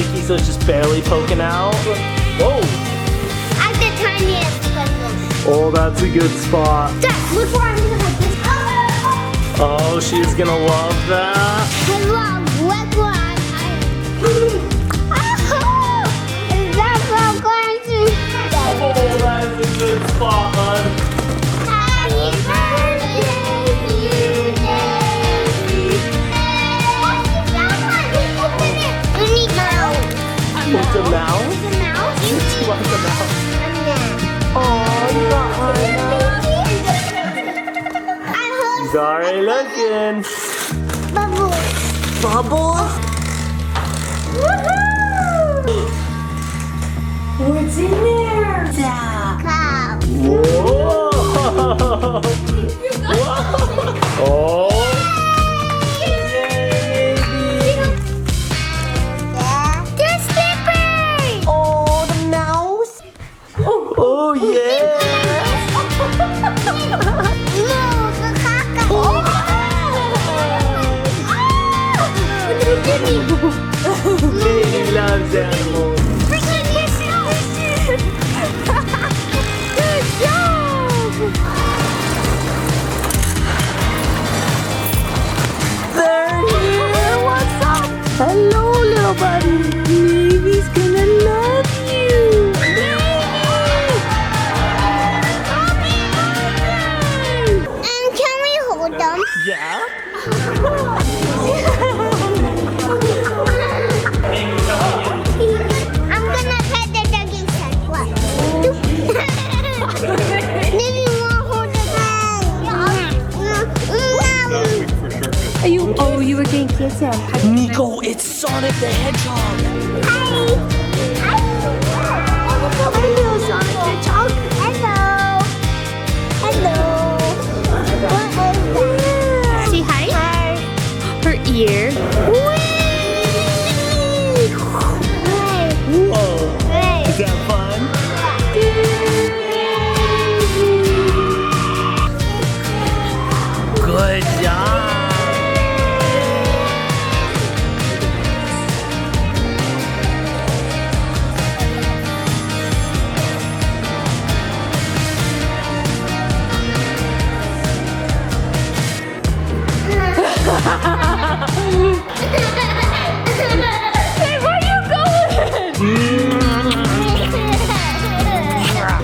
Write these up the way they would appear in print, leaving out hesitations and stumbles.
tricky, so it's just barely poking out. Whoa! I'm the tiniest present. Oh, that's a good spot. Dad, look where I'm gonna put this. Oh, she's gonna love that. Look where I'm. Is that so crazy? Oh, that is a good spot, bud. Happy birthday to you, Navy. Open it. We need mouse. It's a mouse? It's a mouse? You want the mouse? Oh, you got one. Sorry looking. Bubbles. Bubbles? Woohoo! What's in there? Cow. Whoa! Oh! There's slippers. Oh, the mouse. Oh yeah! Look, the caca. Baby loves animals. Good job. They're here. What's up? Hello, little buddy. Navy's gonna love you. And can we hold them? Yeah? I'm gonna pet the doggy's head. What? Maybe we'll hold the bag. Are you? Oh, you were getting kids on. Niko, it's Sonic the Hedgehog. Hi. Hello, Sonic the Hedgehog. Hello. Hello. What is that? Say hi. Hi. Her ear. Whoa! Is that fun? Good job! Hey, where you going?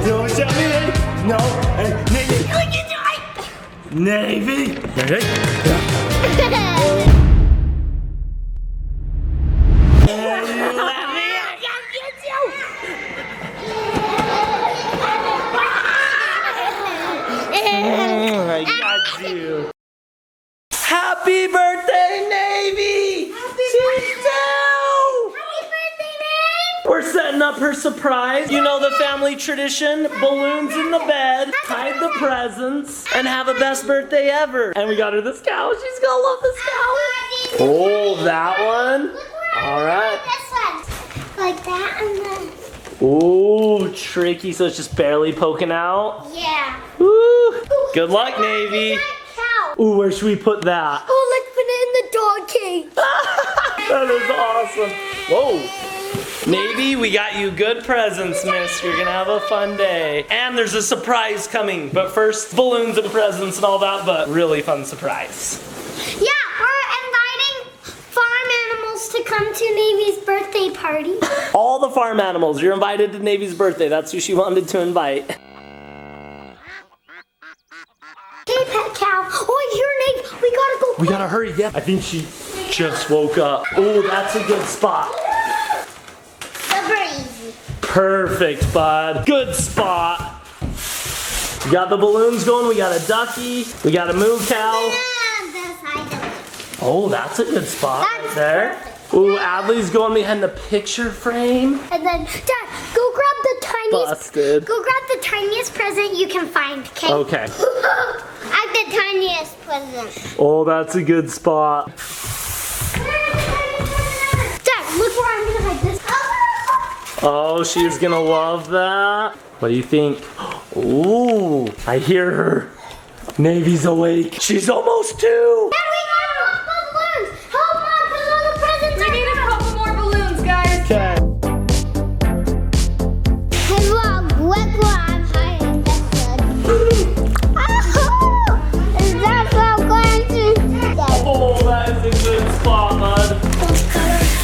Don't tell me that. No. Hey, Navy. Navy. Navy. I got you. Happy birthday, Navy! Happy birthday, Nave! We're setting up her surprise. You know the family tradition, balloons in the bed, hide the presents, and have a best birthday ever. And we got her this cow. She's gonna love this cow. Oh, that one? All right. This one. Like that and then. Ooh, tricky, so it's just barely poking out. Yeah. Ooh. Good luck, Navy. Cow. Ooh, where should we put that? Oh, let's put it in the dog cage. That is awesome. Whoa. Navy, we got you good presents, miss. You're gonna have a fun day. And there's a surprise coming. But first, balloons and presents and all that, but really fun surprise. Yeah, we're inviting farm animals to come to Navy's birthday party. All the farm animals, you're invited to Navy's birthday. That's who she wanted to invite. Hey, pet cow. Oh, here, Nave. We gotta go. We gotta hurry, yeah. I think she just woke up. Oh, that's a good spot. Super easy. Perfect, bud. Good spot. We got the balloons going. We got a ducky. We got a moo cow. And this item. Oh, that's a good spot That's right there. perfect. Ooh, Adley's going behind the picture frame. And then, Dad, go grab the tiniest. Busted. Go grab the tiniest present you can find, okay? Okay. I'm the tiniest present. Oh, that's a good spot. Dad, look where I'm gonna hide this. Oh, she's gonna love that. What do you think? Ooh, I hear her. Navy's awake. She's almost 2. Dad, we got balloons. Help Mom put all the presents. We need a couple more balloons, guys. spot, bud.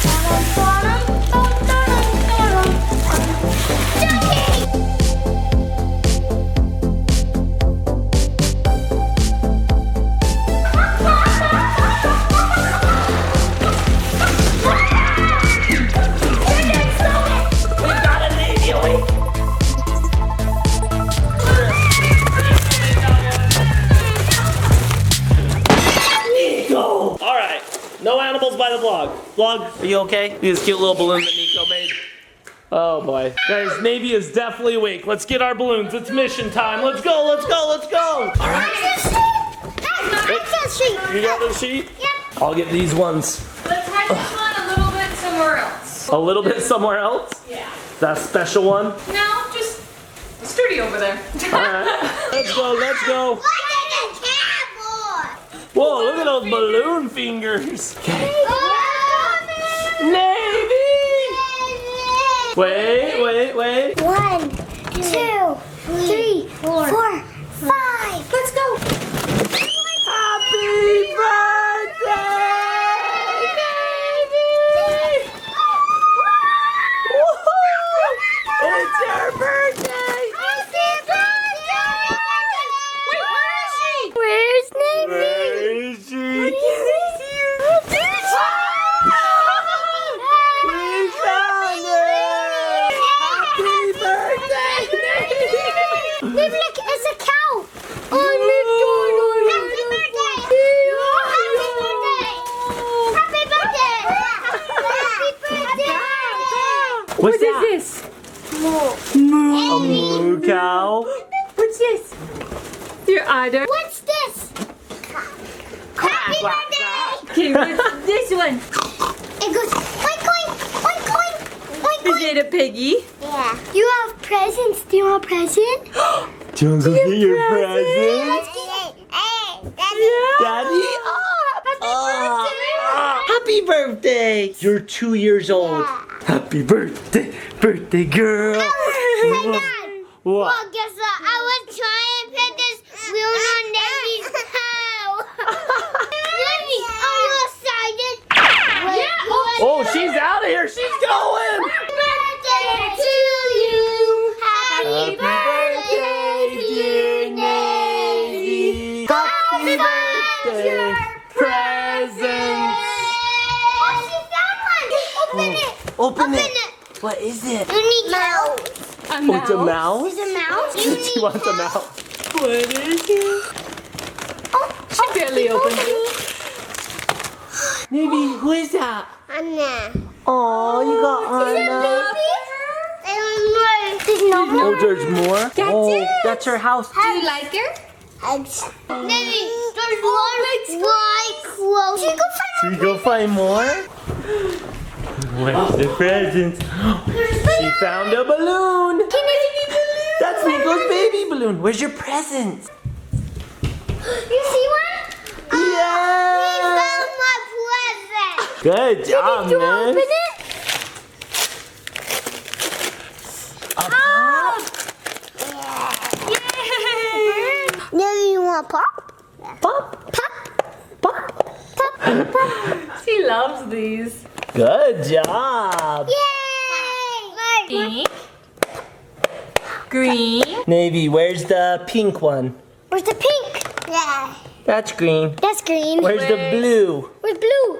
No animals by the vlog. Vlog, are you okay? This cute little balloon that Niko made. Oh boy. Guys, Navy is definitely awake. Let's get our balloons. It's mission time. Let's go, let's go, let's go. All right. You got the sheet? Yep. I'll get these ones. Let's hide this one a little bit somewhere else. A little bit somewhere else? Yeah. That special one? No, just sturdy over there. All right. Let's go, let's go. Whoa, look at those balloon fingers. Okay. Navy! Wait. 1, 2, 3, 4, 5. Let's go. Happy birthday, Navy! Woohoo! It's your birthday! Happy birthday! Wait, where is she? Where's Navy? Where is she? Navy, look, it's a cow. Oh, Happy birthday! Happy birthday! Happy birthday! What's that? This? A moo cow? What's this? Your idol. What's this? Happy birthday! Okay, what's this one? It goes oink oink oink oink oink Is oink. it a piggy? Yeah. You have presents. Do you want a present? Do you want to go get your present? Let's get it. Hey, Daddy. Daddy? Happy birthday! You're 2 years old. Happy birthday, birthday girl. Hey, Dad. What? Well, guess what? I was trying to put this wheel on Navy's cow. Navy, are you excited? Yeah. Oh, she's out of here. She's going. Happy birthday to you. Happy birthday, dear Navy. Happy birthday, presents. Oh, she found one. Open it. Open Open it. it. What is it? You need mouse. A Oh, it's a mouse? Is a mouse? She wants a mouse. What is it? She barely opened it. Navy, who is that? Anna. Oh, you got Anna. There's no more. Oh, there's more? That's Oh, it. that's her house. Do you like her? Navy, there's one right close. Should we go find more? Where's the presents? She found a balloon. That's Niko's baby balloon. Where's your presents? You see one? Yeah. He found my present. Good job, Did you man. open it? Now you want pop? Pop. Pop. Pop. She loves these. Good job. Yay! Pink. Green. Navy, where's the pink one? Where's the pink? Yeah. That's green. That's green. Where's the blue? Where's blue?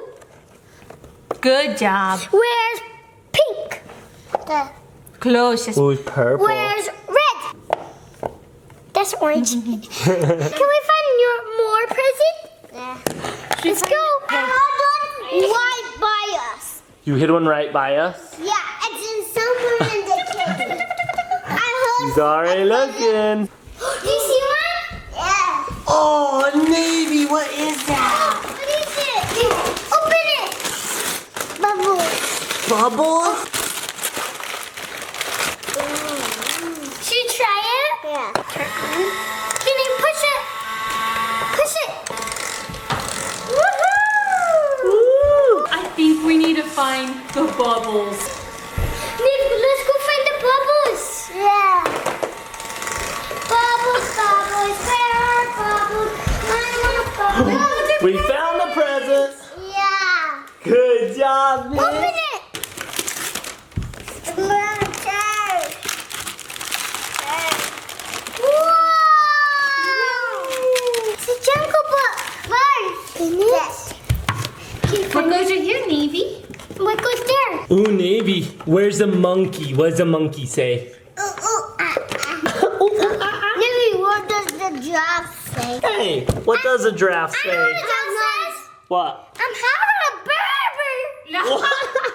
Good job. Where's pink? Closest. Who's purple? Where's red? That's orange. Can we find more present? Yeah. Let's go. I had one right by us. You hid one right by us? Yeah, it's in somewhere in the kitchen. I hope. He's already looking. Do you see one? Yeah. Oh, Navy, what is that? What is it? Open it. Bubbles. Bubbles? Should you try it? Yeah. Can you push it? Push it. Woohoo! I think we need to find the bubbles. Nick, let's go find the bubbles. Yeah. Bubbles, bubbles, where are bubbles? I want bubbles. We found the presents. Yeah. job, Miss. Open it. Whoa! It's a jungle book. Isn't it? What goes with you, Navy? What goes there? Ooh, Navy. Where's the monkey? What does the monkey say? Navy, what does the giraffe say? Hey, what does a giraffe say? What? I'm having a baby.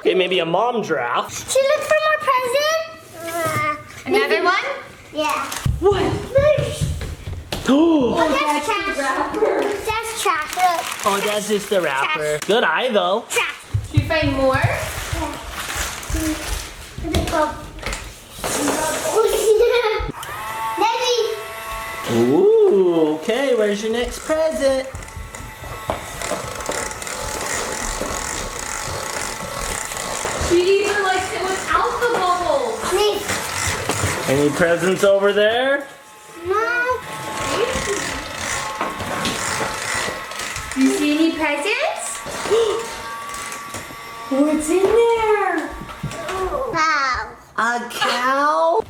Okay, maybe a mom giraffe. She looked for my present. Another one? Yeah. What? Oh, Oh, that's trash. That's trash. Look. oh, that's just the wrapper. Good eye, though. Trash. Should we find more? Navy. Ooh, okay, where's your next present? She even likes it without the bubbles. Navy. Any presents over there? No. Do you see any presents? What's in there? Wow. A cow?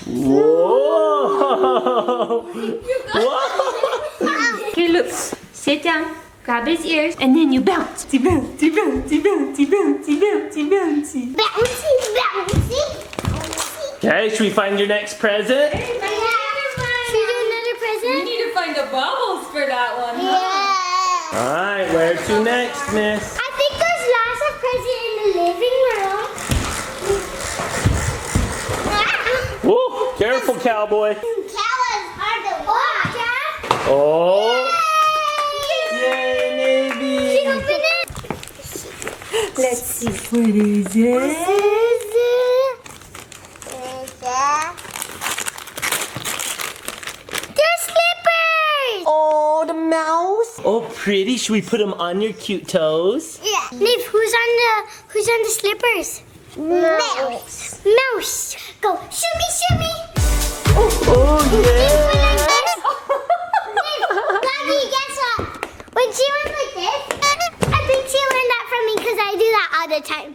Whoa! Whoa! Okay, look. Sit down. Grab his ears, and then you bounce. Bouncy, bouncy, bouncy, bouncy, bouncy, bouncy. Bouncy, bouncy. Okay, should we find your nenext present? Should we do another We present? need to find the bubbles for that one. Yeah. Alright, where to next, miss? I think there's lots of presents in the living room. Whoa, careful, cowboy. Cows are the watch. Oh, yay, Navy. Open it. Let's see. What is it? They're slippers. Oh, the mouse. Oh, pretty. Should we put them on your cute toes? Yeah. Liv, who's on the slippers? Mouse. Mouse. Go shimmy, shimmy. Oh, yeah. Daddy, guess what? When she went like this, I think she learned that from me because I do that all the time.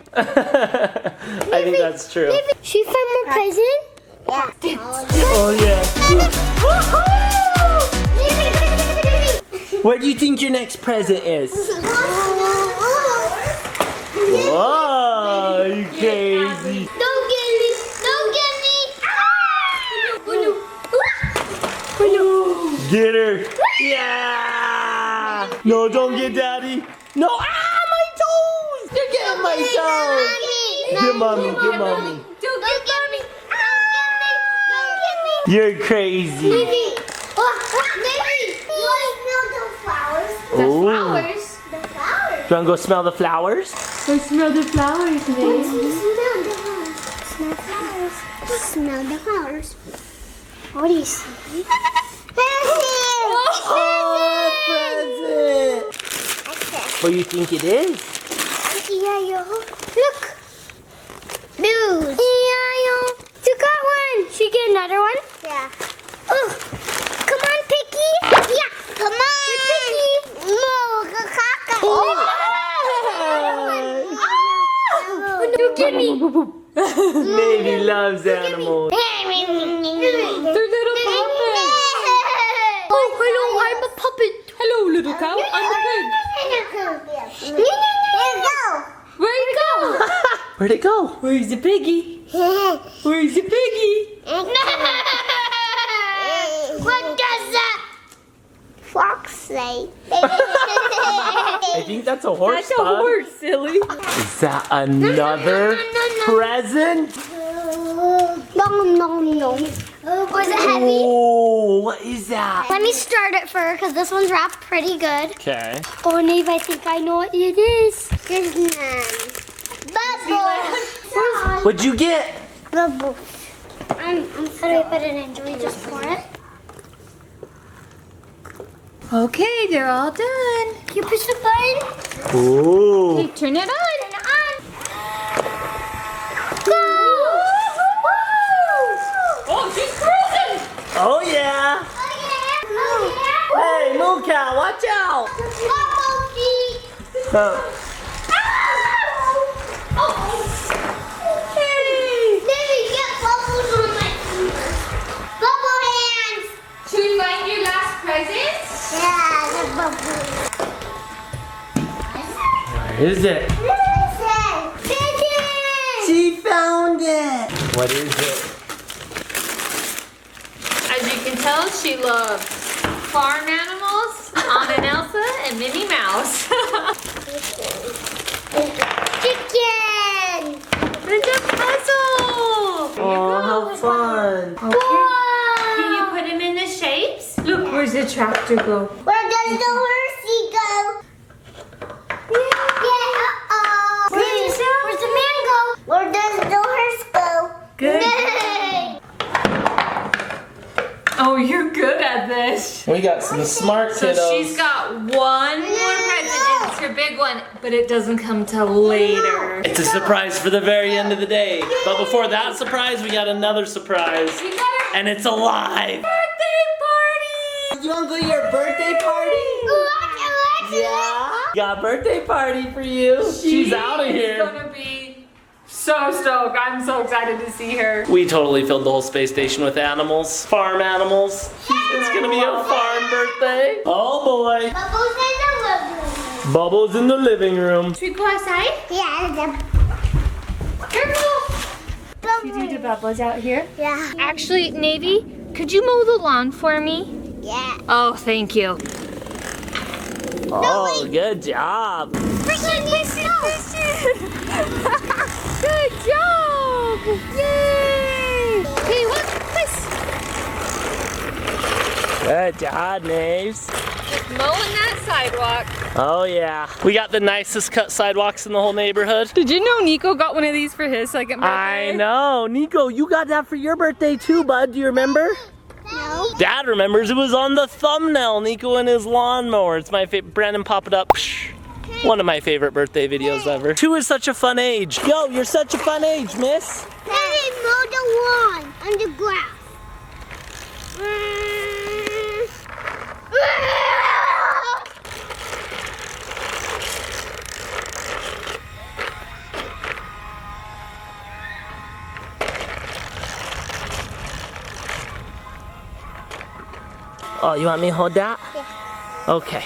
I think that's true. Should we find more present? Yeah. Oh, yeah. What do you think your next present is? Whoa, you crazy. Don't get me! Don't get me! Get her. Yeah. No, don't get daddy. No, my toes. You're getting my toes. Get mommy, get mommy. Don't get me! Don't get me! You're crazy. Maybe! You want to smell the flowers? Oh. Flowers. The flowers? Do you want to go smell the flowers? Go smell the flowers, Navy. Smell the flowers. Smell the flowers. What do you see? Oh, present. What do you think it is? Look. News. You got one. Should you get another one? Yeah. Oh, come on, Picky. Yeah, come on. Picky. No, don't get me. Navy loves animals. They're little puppets. Oh, hello, I'm a puppet. Hello, little cow. I'm a pig. Where'd it go? Where'd it go? Where's the piggy? Where's the piggy? What does that fox say? I think that's a horse. That's a Bud. horse, silly. Is that another present? No. Was it heavy? Oh, what is that? Let me start it first because this one's wrapped pretty good. Okay. Oh, Nave, I think I know what it is. There's none. Bubbles. What'd you get? Bubbles. How do I put it in? Do we just pour it? Okay, they're all done. You push the button. Oh. Okay, turn it on. Turn it on. Go! Oh, she's cruising. Oh yeah. Hey, Moo Cow, watch out. Bubble feet. Uh, is it? Pigeon! She found it. What is it? As you can tell, she loves farm animals, Anna and Elsa, and Minnie Mouse. Chicken! It's a puzzle! Oh, how fun. Can you put him in the shapes? Look, where's the tractor go? Where does the horsey go? Yeah, uh-oh. Where's the man go? Where does the horse go? Good. Yay! Oh, you're good at this. We got some smart So kiddos. she's got one more present, and it's her big one, but it doesn't come till later. It's a surprise for the very end of the day. But before that surprise, we got another surprise. You got her And it's alive. birthday party! You want to go to your birthday party? Yeah. Got a birthday party for you. She's out of She's here. gonna be so stoked. I'm so excited to see her. We totally filled the whole space station with animals. Farm animals. It's gonna be a farm birthday. Oh boy. Bubbles in the living room. Should we go outside? Yeah, Careful! You do the bubbles out here? yeah. Actually, Navy, could you mow the lawn for me? Yeah. Oh, thank you. Oh, good job. Good job! Yay! Hey, look, this. Good job, Naves. Just mowing that sidewalk. Oh yeah. We got the nicest cut sidewalks in the whole neighborhood. Did you know Niko got one of these for his second birthday? I know. Niko, you got that for your birthday too, bud. Do you remember? No. Dad remembers. It was on the thumbnail. Niko and his lawnmower. It's my favorite. Brandon, pop it up. One of my favorite birthday videos ever. 2 is such a fun age. Yo, you're such a fun age, miss. Daddy, mow the lawn on the grass. Oh, you want me to hold that? Yeah. Okay.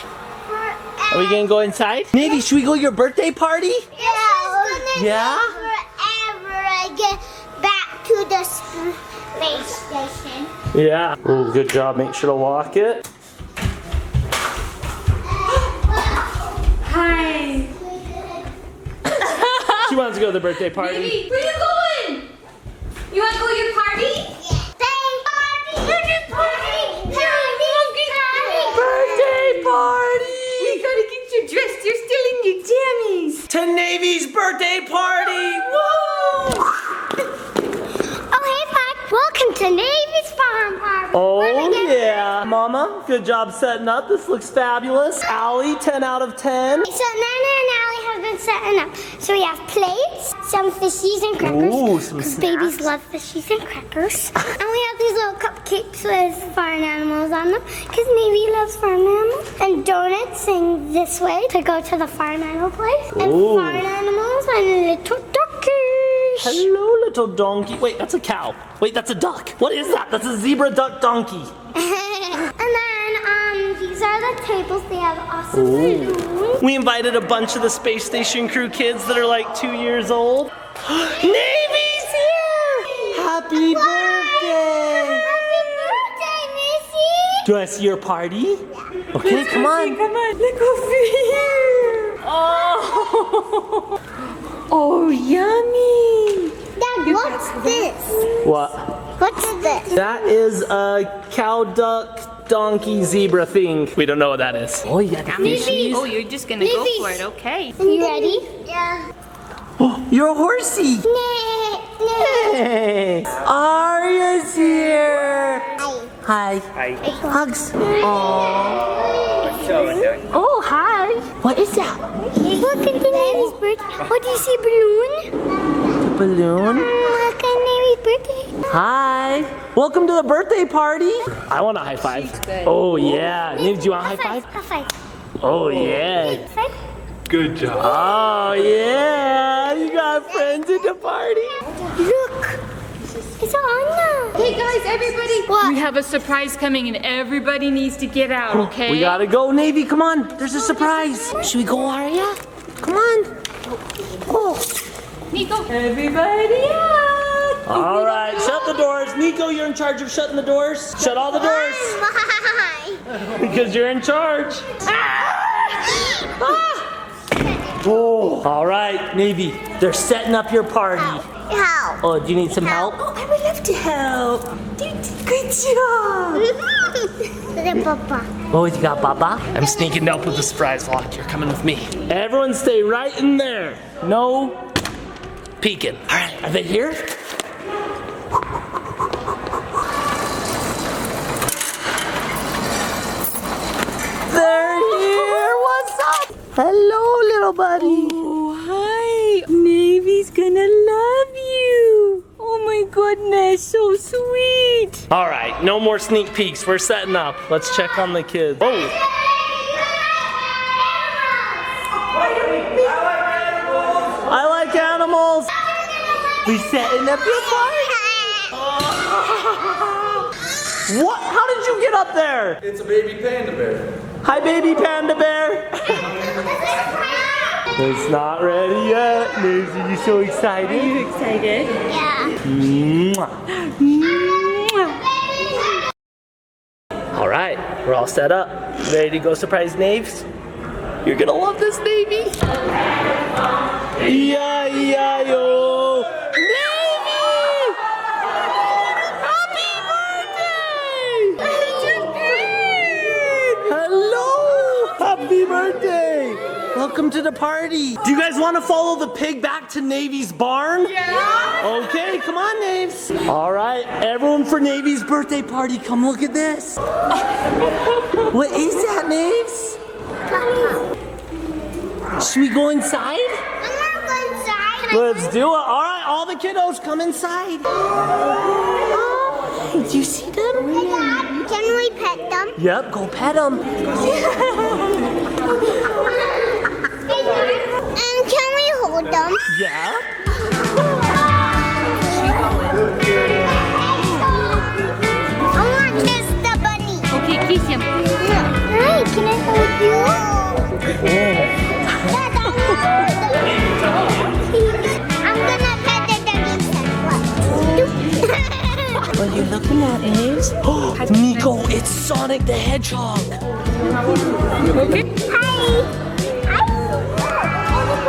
Are we gonna go inside? Navy, should we go to your birthday party? Yeah? Forever I get back to the space station. Yeah. Oh, good job. Make sure to lock it. Hi. She wants to go to the birthday party. Navy, where you going? You want to go to your party? Birthday party! You gotta get you dressed. You're still in your jammies. To Navy's birthday party! Woo! Oh, hey, Pat. Welcome to Navy's farm party. Oh yeah. Mama, good job setting up. This looks fabulous. Allie, 10 out of 10. So Nana and Allie have been setting up. So we have plates, some fishies and crackers. Ooh, some Because babies snacks. love fishies and crackers. And we have these little cupcakes with farm animals on them. Because Navy loves farm animals. And donuts in this way to go to the farm animal place. And Ooh. farm animals and little duckies. Hello, little donkey. Wait, that's a cow. Wait, that's a duck. What is that? That's a zebra duck donkey. And then these are the tables. They have awesome balloons. We invited a bunch of the space station crew kids that are like 2 years old. Navy's here! Happy birthday! Happy birthday, Missy! Do you want to see your party? Okay, come on. Come on, look over here. Oh. Oh, yummy. Dad, what's this? What? What's this? That is a cow, duck, donkey, zebra thing. We don't know what that is. Oh, you got the fishies. Oh, you're just gonna go Navy. for it, okay. You ready? Yeah. Oh, you're a horsey. Hey, Arya's here. Hi. Hi. Hugs. Oh, hi. What is that? Welcome to Navy's birthday. What do you see, balloon? Balloon. Welcome, Navy's birthday. Hi. Welcome to the birthday party. I want a high five. Oh, yeah. Nib, do you want a high five? High five. Oh, yeah. High five. Good job. Oh, yeah. You got friends at the party. Look. It's Anna. Hey guys, everybody. What? We have a surprise coming and everybody needs to get out, okay? We gotta go, Navy. Come on. There's a surprise. Should we go, Arya? Come on. Niko. Everybody out. All right, shut the doors. Niko, you're in charge of shutting the doors. Shut all the doors. Why? Because you're in charge. Oh. All right, Navy, they're setting up your party. How? Oh, do you need some help? Oh, I would love to help. Good job. Papa. Oh, you got Baba? I'm sneaking up with the surprise lock. You're coming with me. Everyone stay right in there. No peeking. All right, are they here? They're here. What's up? Hello, little buddy. Oh, hi. Navy's gonna love you. Oh my goodness, so sweet. All right, no more sneak peeks. We're setting up. Let's check on the kids. Oh. I like animals. We setting up your party. What? How did you get up there? It's a baby panda bear. Hi, baby panda bear. It's not ready yet. Liz, are you so excited? Are you excited? Yeah. Mwah. All right, we're all set up. Ready to go surprise Naves? You're gonna love this, Navy. E-I-E-I-O. Navy! Happy birthday! Hello! Happy birthday! Welcome to the party. Do you guys want to follow the pig back to Navy's barn? Yeah. Okay, come on, Naves. All right, everyone for Navy's birthday party, come look at this. What is that, Naves? Should we go inside? I'm not going inside. Let's do it. All right, all the kiddos, come inside. Oh, did you see them? Hey, Dad, can we pet them? Yep, go pet them. And can we hold them? Yeah. I want to kiss the bunny. Okay, kiss him. Hey, can I hold you? Dad, I'm gonna pet the doggy. What are you looking at, Ace? Niko, it's Sonic the Hedgehog. Okay. Hi.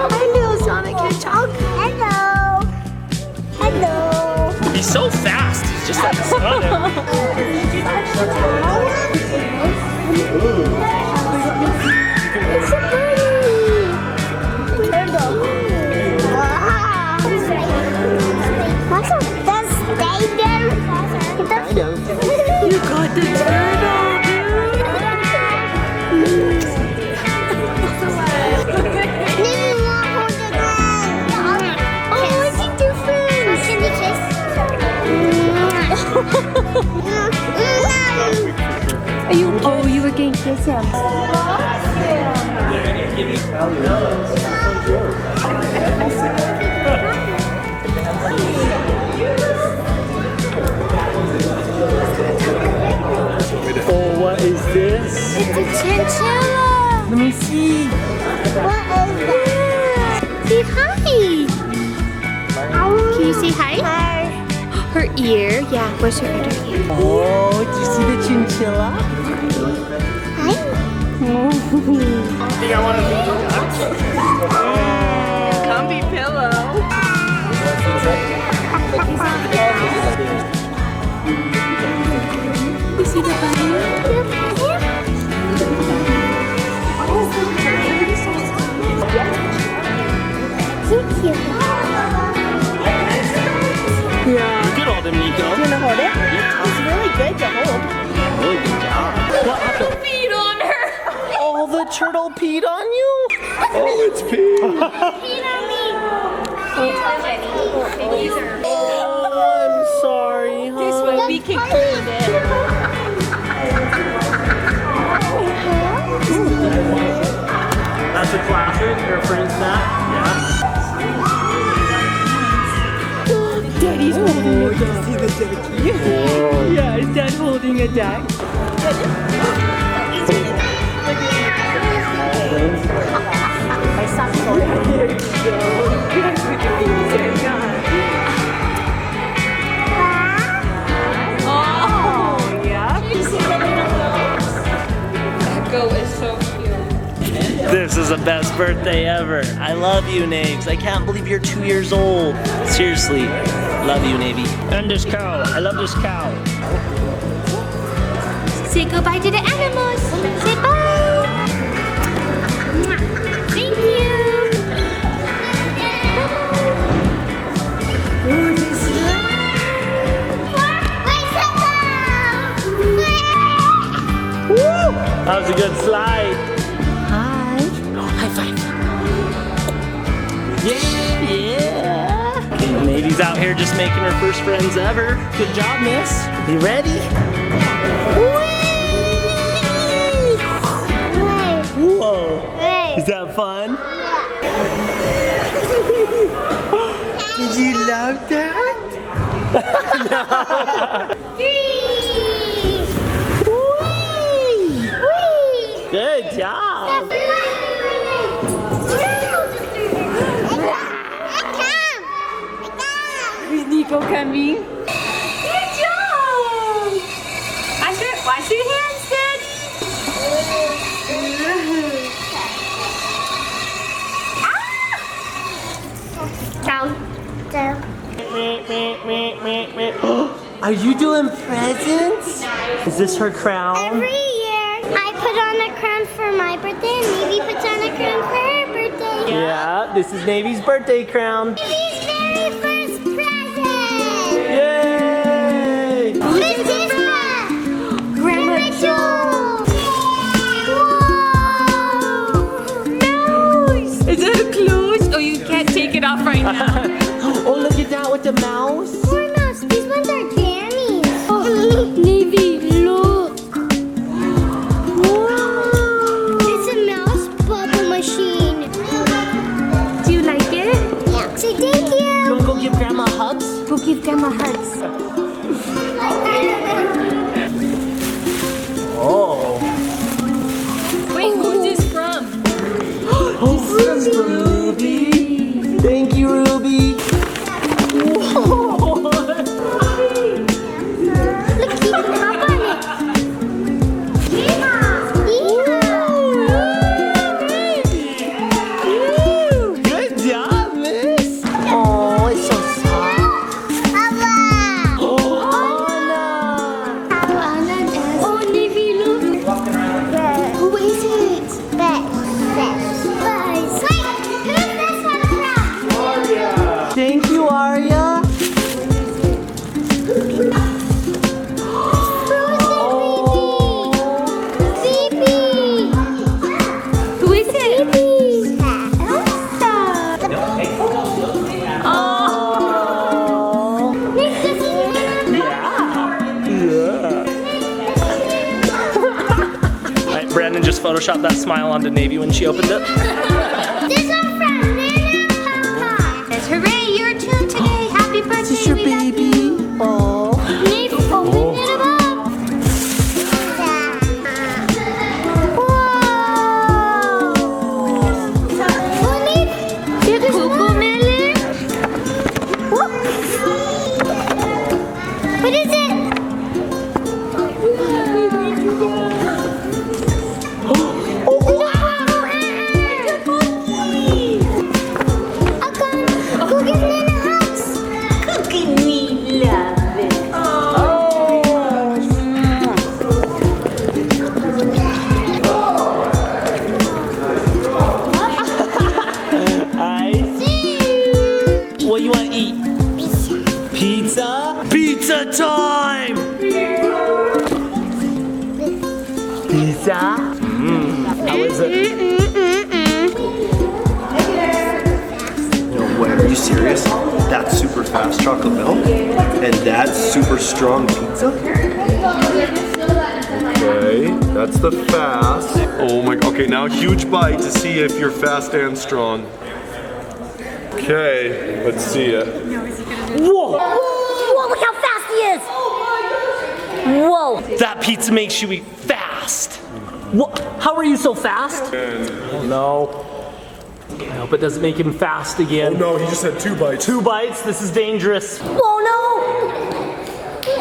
Hello, Sonic Hedgehog. Hello. Hello. He's so fast. He's just like Sonic. It's a birdie. Turtle. Wow. Does stay there? Kind of. You got the turtle, dude. You were going to kiss him. Oh, what is this? It's a chinchilla. Let me see. What is that? Say hi. Can you say hi? Her ear. Yeah, where's her other ear? Oh, did you see the chinchilla? Hi. Think I want to be Comfy pillow. You see the bunny? Yeah. You could hold him, Niko. You want to hold it? It's really good to hold. Really good job. What happened? Feed on her. Oh, the turtle peed on you? Oh, it's pee. Oh, I'm sorry, huh? This way we can clean it. That's a classic. Your friend snack. Daddy's holding a duck. See the duck? Yeah, is Dad holding a duck? birthday ever. I love you, Naves. I can't believe you're 2 years old. Seriously, love you, Navy. And this cow. I love this cow. Say goodbye to the animals. Say bye. Thank you. Woo! That was a good slide. Hi. High five. Yeah. Okay, Navy's out here just making her first friends ever. Good job, miss. You ready? Whoa. Is that fun? Did you love that? Good job. Is Niko coming? Good job! Wash your hands, Daddy. Down. Are you doing presents? Is this her crown? Every year, I put on a crown for my birthday, and Navy puts on a crown for her birthday. Yeah, this is Navy's birthday crown. Navy's very first present! Yay! This is Grandma Joe! Whoa! Nice! Is it closed? Oh, you can't take it off right now. Oh, look at that with the mouse. Poor mouse, these ones are jammies. Oh, Navy, look. Wow! It's a mouse bubble machine. Do you like it? Yeah. Say thank You you! wanna go give Grandma hugs? Go give Grandma hugs. Oh. Wait, who's this from? Oh, this is from Ruby. Thank you, Ruby. Whoa. Look, keep up on it. Good job, miss. Oh, it's so soft. Oh, Anna. Oh, Navy, look. Who is it? Thank you, Arya. Who is it? Oh. Yeah. Right, Brandon just photoshopped that smile onto Navy when she opened it. Hooray, you're two today. Happy birthday. Is this your baby? Oh. Nate, open it up. Whoa. Nate, you're the melon. What is it? What you want to eat? Pizza? Pizza time! Pizza? How is it? No way, are you serious? That's super fast chocolate milk? And that's super strong pizza? Okay, that's the fast. Oh my, okay, now a huge bite to see if you're fast and strong. Okay, let's see it. Whoa! Whoa, look how fast he is. Whoa! That pizza makes you eat fast. What? How are you so fast? Oh no. I hope it doesn't make him fast again. Oh no, he just had 2 bites. 2 bites, this is dangerous. Whoa, no.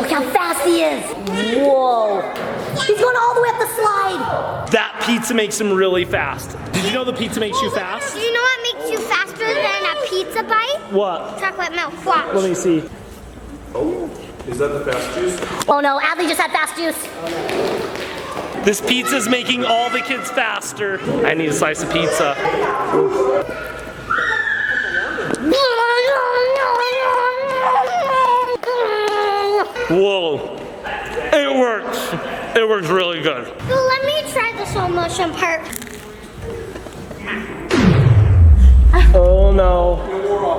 Look how fast he is. Whoa. He's going all the way up the slide. That pizza makes him really fast. Did you know the pizza makes you fast? Do you know what makes you faster than a pizza bite? What? Chocolate milk. Watch. Let me see. Oh, is that the fast juice? Oh no, Adley just had fast juice. This pizza's making all the kids faster. I need a slice of pizza. Whoa. It works. It works really good. Well, let me try the slow motion part. Oh no.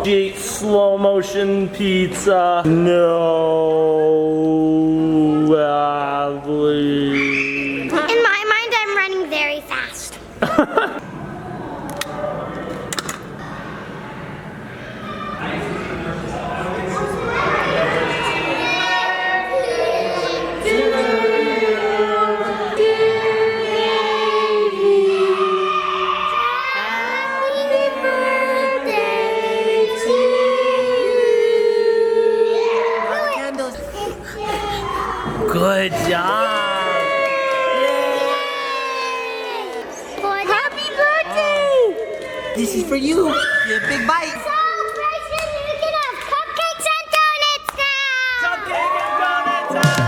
She ate slow motion pizza. No, Adley. In my mind, I'm running very fast. Good job. Happy birthday! This is for you. Your big bite. So, Bryson, you can have cupcakes and donuts now! Cupcake and donut time.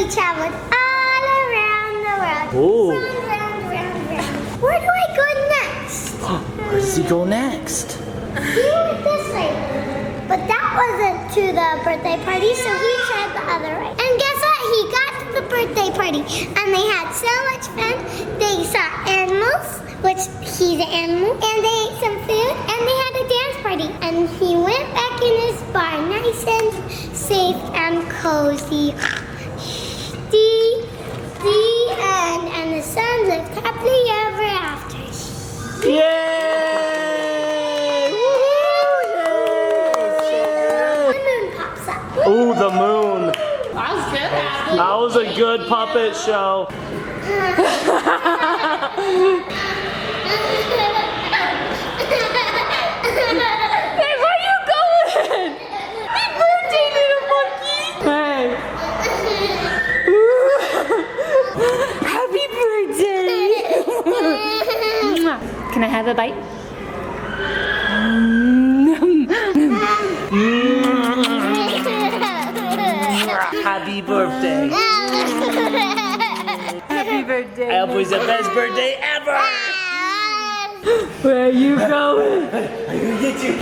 Traveled all around the world. Ooh. Round. Where do I go next? Where does he go next? He went this way. But that wasn't to the birthday party, so he tried the other way. And guess what? He got to the birthday party, and they had so much fun. They saw animals, which he's an animal, and they ate some food, and they had a dance party. And he went back in his bar, nice and safe and cozy. The end, and the sun lived happily ever after. Yay! Woo! The moon pops up. Ooh, the moon. That was good, Adley. That was a good puppet show. Hey, where are you going? Happy birthday, little monkey. Hey. Happy birthday. Can I have a bite? Happy birthday. Happy birthday. Always the best birthday ever. Where are you going? I'm gonna get you.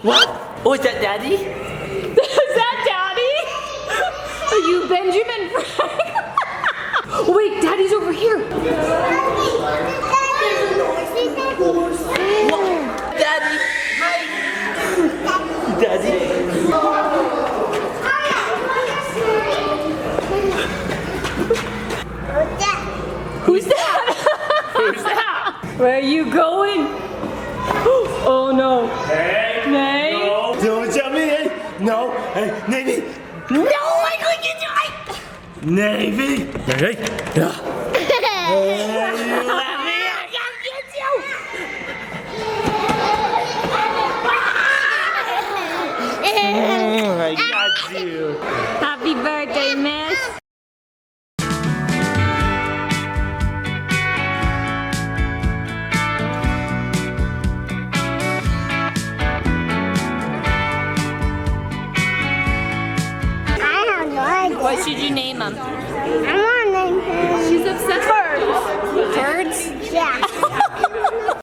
What? Oh, is that Daddy? Is that Daddy? Are you Benjamin Frank? Oh, wait, Daddy's over here. Daddy. Hi. Daddy. Who's that? Who's that? Where are you going? Oh no. Hey. Nay. No. Don't tell me. Hey. No. Hey, Navy. No, I couldn't get you. Navy. Hey. Yeah. Hey, you let me. I can't get you. Happy birthday, miss. I have no idea. What should you name him? I want to name him She's obsessed with birds. Birds? Yeah.